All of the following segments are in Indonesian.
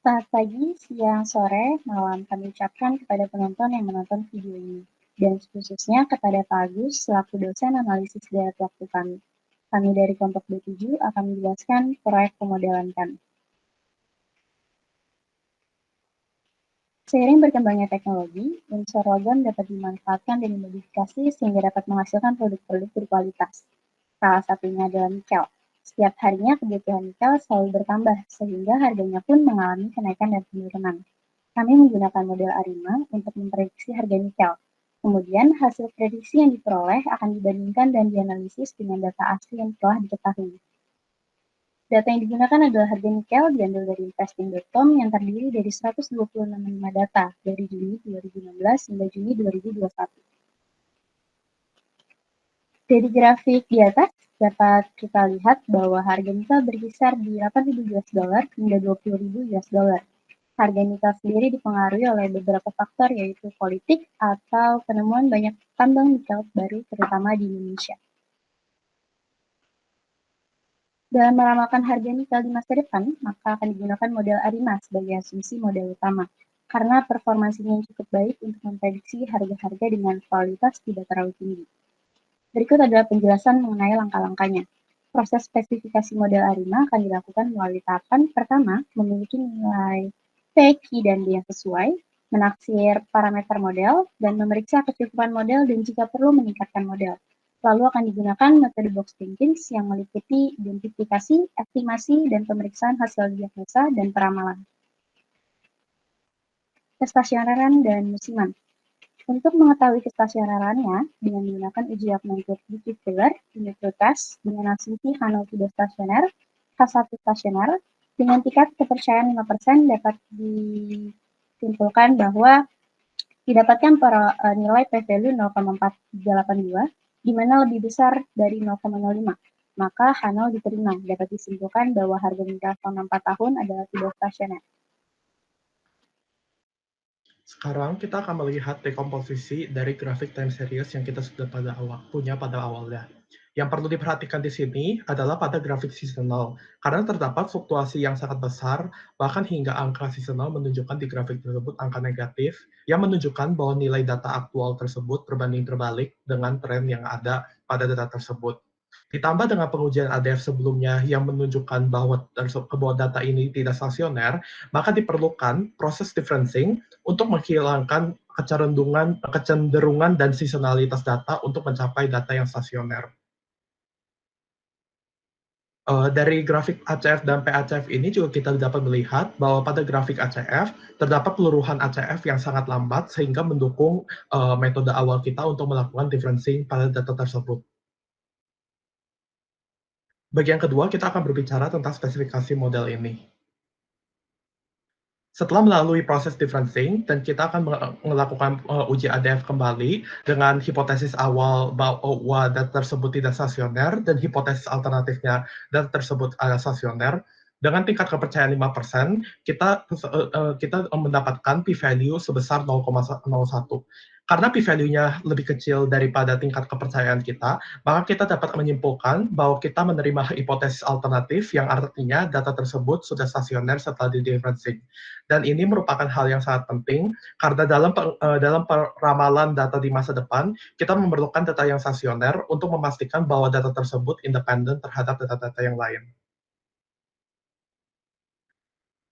Selamat pagi, siang, sore, malam kami ucapkan kepada penonton yang menonton video ini, dan khususnya kepada Pak Agus selaku dosen analisis daya waktu kami. Kami dari kelompok B7 akan menjelaskan proyek pemodelan kami. Seiring berkembangnya teknologi, unsur logam dapat dimanfaatkan dan dimodifikasi sehingga dapat menghasilkan produk-produk berkualitas. Salah satunya adalah nikel. Setiap harinya kebutuhan nikel selalu bertambah, sehingga harganya pun mengalami kenaikan dan penurunan. Kami menggunakan model ARIMA untuk memprediksi harga nikel. Kemudian, hasil prediksi yang diperoleh akan dibandingkan dan dianalisis dengan data asli yang telah diketahui. Data yang digunakan adalah harga nikel diambil dari investing.com yang terdiri dari 125 data dari Juni 2016 hingga Juni 2021. Dari grafik di atas dapat kita lihat bahwa harga nikel berkisar di 8.000 US dollar hingga 20.000 US dollar. Harga nikel sendiri dipengaruhi oleh beberapa faktor yaitu politik atau penemuan banyak tambang nikel baru terutama di Indonesia. Dalam meramalkan harga nikel di masa depan, maka akan digunakan model ARIMA sebagai asumsi model utama, karena performansinya yang cukup baik untuk memprediksi harga-harga dengan kualitas tidak terlalu tinggi. Berikut adalah penjelasan mengenai langkah-langkahnya. Proses spesifikasi model ARIMA akan dilakukan melalui tahapan pertama, memiliki nilai P, Q, dan D yang sesuai, menaksir parameter model, dan memeriksa kecukupan model dan jika perlu meningkatkan model. Lalu akan digunakan metode box thinking yang meliputi identifikasi, estimasi, dan pemeriksaan hasil diagnosa dan peramalan. Kestasioneran dan musiman. Untuk mengetahui kestasionerannya dengan menggunakan uji augmented filler, unit test dengan asumsi H0 tidak stasioner, H1 stasioner, dengan tingkat kepercayaan 5% dapat disimpulkan bahwa didapatkan nilai p-value 0,482, di mana lebih besar dari 0,05. Maka H0 diterima, dapat disimpulkan bahwa harga nikel selama 4 tahun adalah tidak stasioner. Sekarang kita akan melihat dekomposisi dari grafik time series yang kita sudah punya pada awalnya. Yang perlu diperhatikan di sini adalah pada grafik seasonal, karena terdapat fluktuasi yang sangat besar, bahkan hingga angka seasonal menunjukkan di grafik tersebut angka negatif, yang menunjukkan bahwa nilai data aktual tersebut berbanding terbalik dengan tren yang ada pada data tersebut. Ditambah dengan pengujian ADF sebelumnya yang menunjukkan bahwa data ini tidak stasioner, maka diperlukan proses differencing untuk menghilangkan kecenderungan dan seasonalitas data untuk mencapai data yang stasioner. Dari grafik ACF dan PACF ini juga kita dapat melihat bahwa pada grafik ACF terdapat peluruhan ACF yang sangat lambat sehingga mendukung metode awal kita untuk melakukan differencing pada data tersebut. Bagian kedua, kita akan berbicara tentang spesifikasi model ini. Setelah melalui proses differencing, dan kita akan melakukan uji ADF kembali dengan hipotesis awal bahwa data tersebut tidak stasioner dan hipotesis alternatifnya data tersebut adalah stasioner. Dengan tingkat kepercayaan 5%, kita mendapatkan p-value sebesar 0,01. Karena p-value-nya lebih kecil daripada tingkat kepercayaan kita, maka kita dapat menyimpulkan bahwa kita menerima hipotesis alternatif yang artinya data tersebut sudah stasioner setelah di-differencing. Dan ini merupakan hal yang sangat penting karena dalam peramalan data di masa depan, kita memerlukan data yang stasioner untuk memastikan bahwa data tersebut independen terhadap data-data yang lain.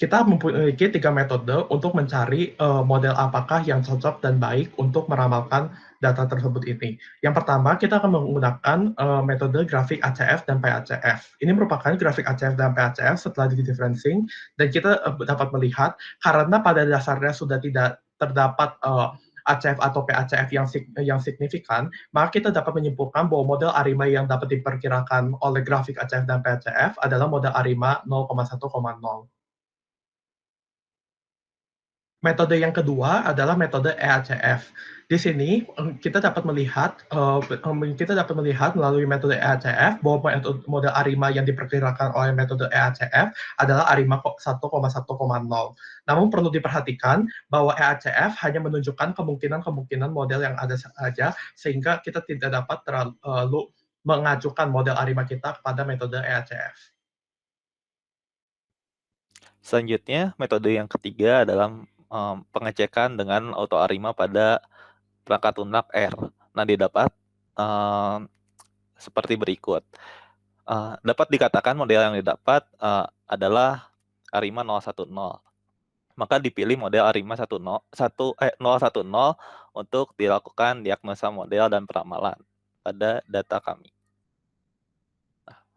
Kita memiliki 3 metode untuk mencari model apakah yang cocok dan baik untuk meramalkan data tersebut ini. Yang pertama, kita akan menggunakan metode grafik ACF dan PACF. Ini merupakan grafik ACF dan PACF setelah di-differencing, dan kita dapat melihat karena pada dasarnya sudah tidak terdapat ACF atau PACF yang signifikan, maka kita dapat menyimpulkan bahwa model ARIMA yang dapat diperkirakan oleh grafik ACF dan PACF adalah model ARIMA 0,1,0. Metode yang kedua adalah metode EACF. Di sini kita dapat melihat melalui metode EACF bahwa model ARIMA yang diperkirakan oleh metode EACF adalah ARIMA 1,1,0. Namun perlu diperhatikan bahwa EACF hanya menunjukkan kemungkinan model yang ada saja, sehingga kita tidak dapat terlalu mengajukan model ARIMA kita kepada metode EACF. Selanjutnya, metode yang ketiga adalah pengecekan dengan auto ARIMA pada perangkat lunak R. Nah, didapat seperti berikut. Dapat dikatakan model yang didapat adalah ARIMA 010. Maka dipilih model ARIMA 010 untuk dilakukan diagnosa model dan peramalan pada data kami.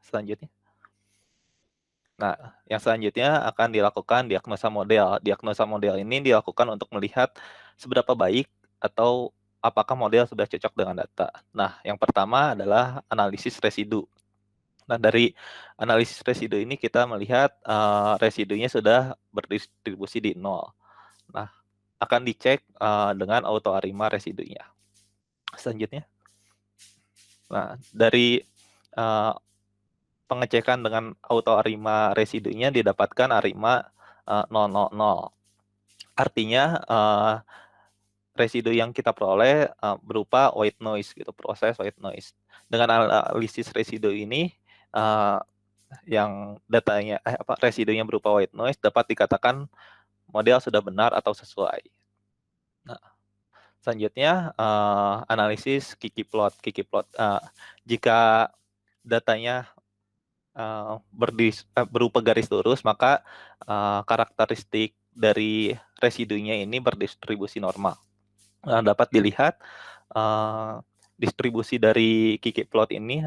Selanjutnya. Nah, yang selanjutnya akan dilakukan diagnosa model. Diagnosa model ini dilakukan untuk melihat seberapa baik atau apakah model sudah cocok dengan data. Nah, yang pertama adalah analisis residu. Nah, dari analisis residu ini kita melihat residunya sudah berdistribusi di 0. Nah, akan dicek dengan auto ARIMA residunya. Selanjutnya. Nah, dari pengecekan dengan auto ARIMA residunya didapatkan ARIMA 000. Artinya residu yang kita peroleh berupa white noise gitu, proses white noise. Dengan analisis residu ini yang datanya residunya berupa white noise dapat dikatakan model sudah benar atau sesuai. Nah, selanjutnya analisis Kiki plot. Jika datanya berupa garis lurus, maka karakteristik dari residunya ini berdistribusi normal. Dapat dilihat distribusi dari Kiki plot ini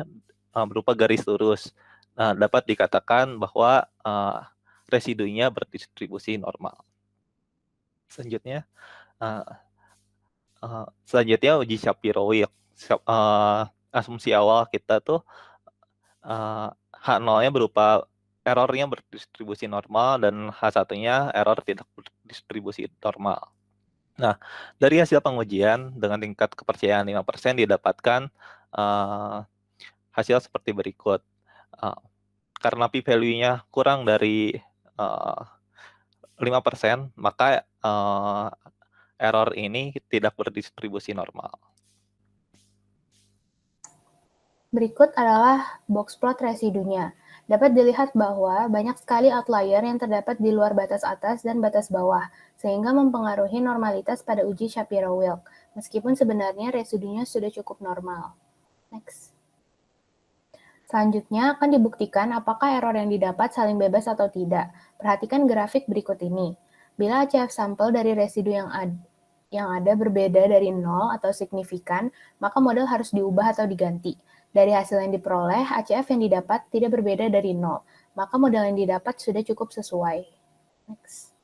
berupa garis lurus. Dapat dikatakan bahwa residunya berdistribusi normal. Selanjutnya, uji Shapiro-Wilk. Asumsi awal kita tuh H0-nya berupa errornya berdistribusi normal dan H1-nya error tidak berdistribusi normal. Nah, dari hasil pengujian dengan tingkat kepercayaan 5% didapatkan hasil seperti berikut. Karena p-value-nya kurang dari 5%, maka error ini tidak berdistribusi normal. Berikut adalah box plot residunya. Dapat dilihat bahwa banyak sekali outlier yang terdapat di luar batas atas dan batas bawah, sehingga mempengaruhi normalitas pada uji Shapiro-Wilk, meskipun sebenarnya residunya sudah cukup normal. Next. Selanjutnya akan dibuktikan apakah error yang didapat saling bebas atau tidak. Perhatikan grafik berikut ini. Bila ACF sampel dari residu yang ada berbeda dari 0 atau signifikan, maka model harus diubah atau diganti. Dari hasil yang diperoleh, ACF yang didapat tidak berbeda dari 0, maka model yang didapat sudah cukup sesuai. Next.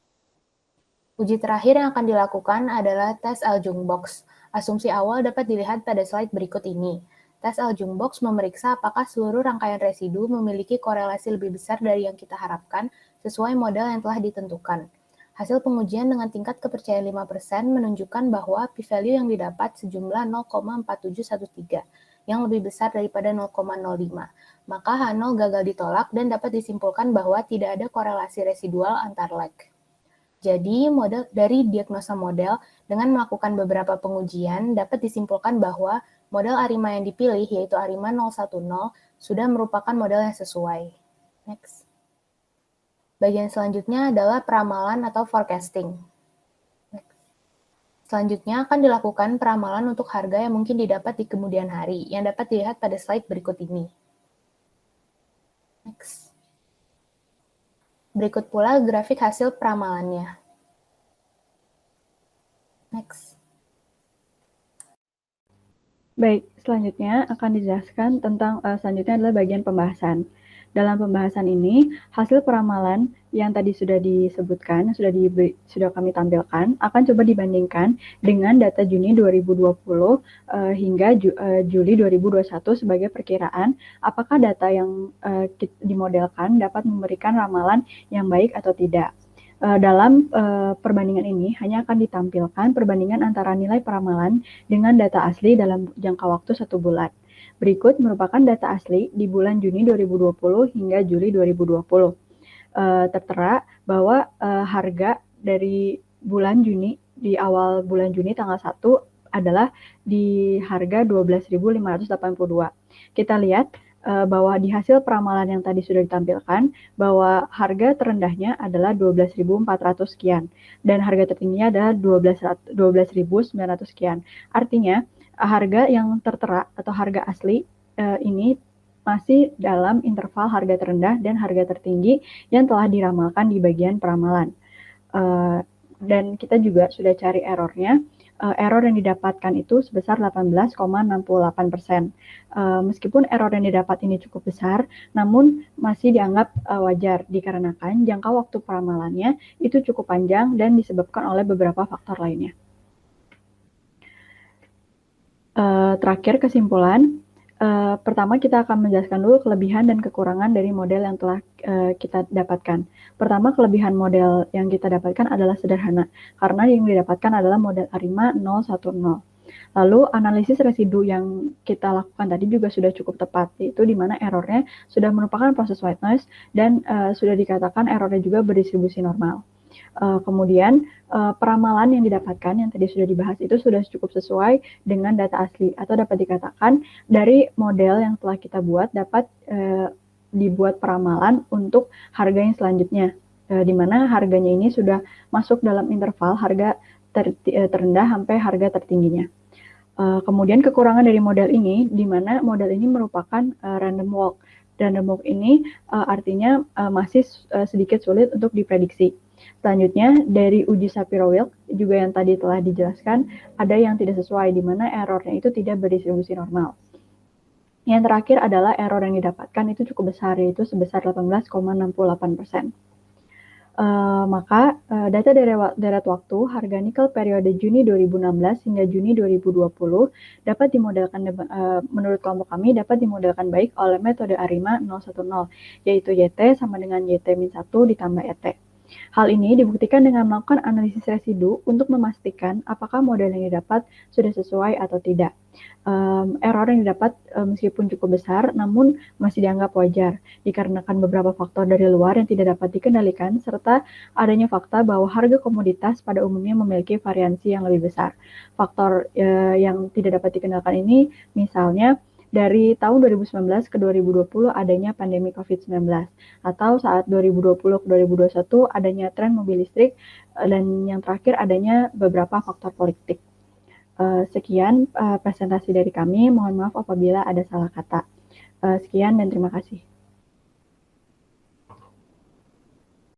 Uji terakhir yang akan dilakukan adalah tes Aljung-Box. Asumsi awal dapat dilihat pada slide berikut ini. Tes Aljung-Box memeriksa apakah seluruh rangkaian residu memiliki korelasi lebih besar dari yang kita harapkan sesuai model yang telah ditentukan. Hasil pengujian dengan tingkat kepercayaan 5% menunjukkan bahwa p-value yang didapat sejumlah 0,4713, yang lebih besar daripada 0,05. Maka H0 gagal ditolak dan dapat disimpulkan bahwa tidak ada korelasi residual antar leg. Jadi, dari diagnosa model dengan melakukan beberapa pengujian dapat disimpulkan bahwa model ARIMA yang dipilih, yaitu ARIMA 010, sudah merupakan model yang sesuai. Next. Bagian selanjutnya adalah peramalan atau forecasting. Selanjutnya akan dilakukan peramalan untuk harga yang mungkin didapat di kemudian hari, yang dapat dilihat pada slide berikut ini. Next. Berikut pula grafik hasil peramalannya. Next. Baik, selanjutnya akan dijelaskan tentang selanjutnya adalah bagian pembahasan. Dalam pembahasan ini, hasil peramalan yang tadi sudah disebutkan, sudah kami tampilkan, akan coba dibandingkan dengan data Juni 2020 hingga Juli 2021 sebagai perkiraan apakah data yang dimodelkan dapat memberikan ramalan yang baik atau tidak. Dalam perbandingan ini hanya akan ditampilkan perbandingan antara nilai peramalan dengan data asli dalam jangka waktu 1 bulan. Berikut merupakan data asli di bulan Juni 2020 hingga Juli 2020. Tertera bahwa harga dari bulan Juni, di awal bulan Juni tanggal 1 adalah di harga 12.582. Kita lihat bahwa di hasil peramalan yang tadi sudah ditampilkan, bahwa harga terendahnya adalah 12.400 sekian, dan harga tertingginya adalah 12.900 sekian. Artinya, harga yang tertera atau harga asli ini masih dalam interval harga terendah dan harga tertinggi yang telah diramalkan di bagian peramalan. Dan kita juga sudah cari errornya. Error yang didapatkan itu sebesar 18,68%. Meskipun error yang didapat ini cukup besar, namun masih dianggap wajar dikarenakan jangka waktu peramalannya itu cukup panjang dan disebabkan oleh beberapa faktor lainnya. Terakhir, kesimpulan. Pertama, kita akan menjelaskan dulu kelebihan dan kekurangan dari model yang telah kita dapatkan. Pertama, kelebihan model yang kita dapatkan adalah sederhana, karena yang didapatkan adalah model ARIMA 010. Lalu, analisis residu yang kita lakukan tadi juga sudah cukup tepat, yaitu di mana errornya sudah merupakan proses white noise dan sudah dikatakan errornya juga berdistribusi normal. Kemudian peramalan yang didapatkan yang tadi sudah dibahas itu sudah cukup sesuai dengan data asli, atau dapat dikatakan dari model yang telah kita buat dapat dibuat peramalan untuk harga yang selanjutnya, di mana harganya ini sudah masuk dalam interval harga terendah sampai harga tertingginya. Kemudian kekurangan dari model ini, di mana model ini merupakan random walk. Random walk ini artinya masih sedikit sulit untuk diprediksi. Selanjutnya, dari uji Shapiro-Wilk juga yang tadi telah dijelaskan, ada yang tidak sesuai, di mana errornya itu tidak berdistribusi normal. Yang terakhir adalah error yang didapatkan itu cukup besar, yaitu sebesar 18,68%. Maka data deret waktu harga nikel periode Juni 2016 hingga Juni 2020 dapat dimodelkan menurut kelompok kami dapat dimodelkan baik oleh metode ARIMA 010, yaitu YT sama dengan YT-1 ditambah ET. Hal ini dibuktikan dengan melakukan analisis residu untuk memastikan apakah model yang didapat sudah sesuai atau tidak. Error yang didapat meskipun cukup besar, namun masih dianggap wajar, dikarenakan beberapa faktor dari luar yang tidak dapat dikendalikan, serta adanya fakta bahwa harga komoditas pada umumnya memiliki variansi yang lebih besar. Faktor yang tidak dapat dikendalikan ini misalnya dari tahun 2019 ke 2020 adanya pandemi COVID-19, atau saat 2020 ke 2021 adanya tren mobil listrik, dan yang terakhir adanya beberapa faktor politik. Sekian presentasi dari kami, mohon maaf apabila ada salah kata. Sekian dan terima kasih.